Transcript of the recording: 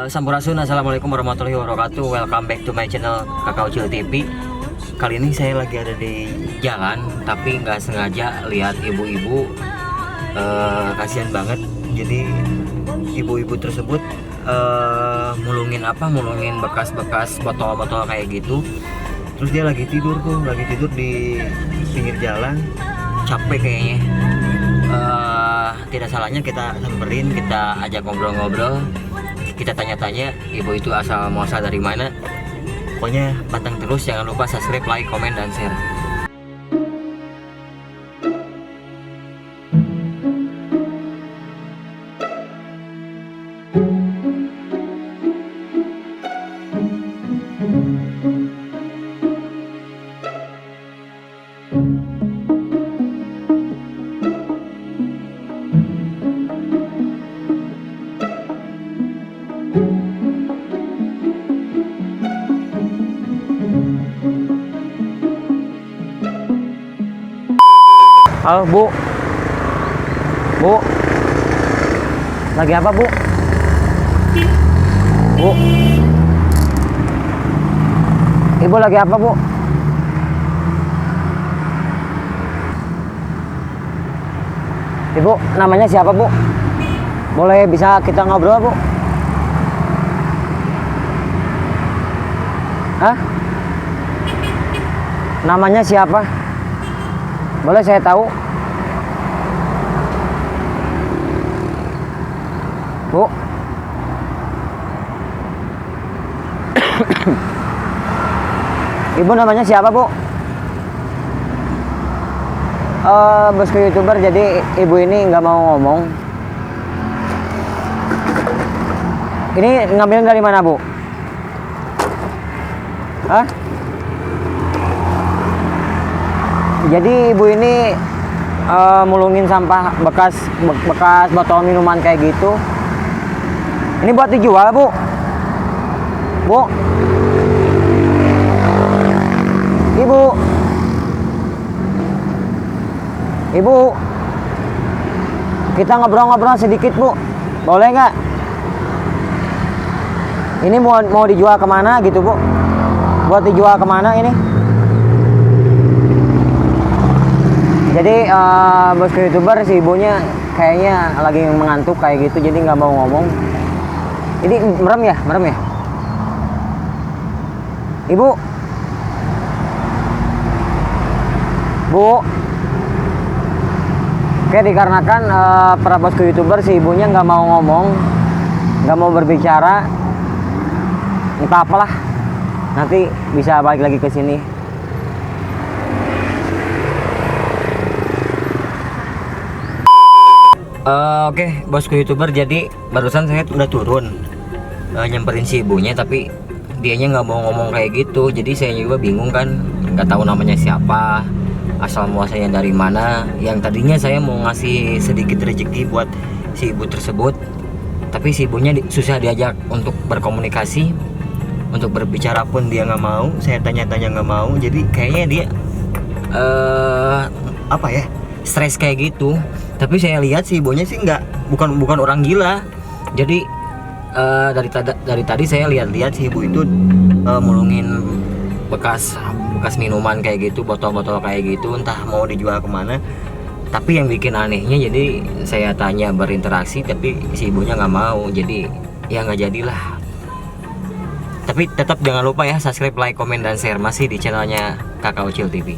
Sampurasun, assalamualaikum warahmatullahi wabarakatuh. Welcome back to my channel Kakak Ucil TV. Kali ini saya lagi ada di jalan, tapi nggak sengaja lihat ibu-ibu. Kasihan banget. Jadi ibu-ibu tersebut mulungin bekas-bekas botol-botol kayak gitu. Terus dia lagi tidur di pinggir jalan, capek kayaknya. Tidak salahnya kita samperin, kita ajak ngobrol-ngobrol. Kita tanya-tanya ibu itu asal muasal dari mana. Pokoknya pantang terus, jangan lupa subscribe, like, komen, dan share. Halo Bu, lagi apa Bu? Ibu lagi apa Bu? Ibu, namanya siapa Bu? Boleh bisa kita ngobrol Bu? Hah? Namanya siapa? Boleh saya tahu? Bu. Ibu namanya siapa Bu? Bosku YouTuber, jadi ibu ini nggak mau ngomong. Ini ngambil dari mana Bu? Hah? Jadi ibu ini mulungin sampah bekas botol minuman kayak gitu. Ini buat dijual Bu? Ibu, kita ngobrol-ngobrol sedikit Bu, boleh nggak? Ini mau dijual kemana gitu Bu? Buat dijual kemana ini? Jadi bosku YouTuber, si ibunya kayaknya lagi mengantuk kayak gitu, jadi nggak mau ngomong. Ini merem ya? Ibu, oke, dikarenakan para bosku YouTuber, si ibunya nggak mau ngomong, nggak mau berbicara, entah apalah, nanti bisa balik lagi ke sini. Oke, bosku YouTuber, jadi barusan saya udah turun nyamperin si ibunya, tapi dianya nggak mau ngomong kayak gitu. Jadi saya juga bingung kan, nggak tahu namanya siapa, asal muasalnya dari mana. Yang tadinya saya mau ngasih sedikit rezeki buat si ibu tersebut, tapi si ibunya susah diajak untuk berkomunikasi, untuk berbicara pun dia nggak mau. Saya tanya-tanya nggak mau. Jadi kayaknya dia stres kayak gitu. Tapi saya lihat si ibunya sih bukan orang gila. Jadi dari tadi saya lihat si ibu itu mulungin bekas minuman kayak gitu, botol-botol kayak gitu, entah mau dijual kemana. Tapi yang bikin anehnya, jadi saya tanya berinteraksi, tapi si ibunya nggak mau. Jadi ya nggak jadilah. Tapi tetap jangan lupa ya subscribe, like, komen, dan share, masih di channelnya Kakak Ucil TV.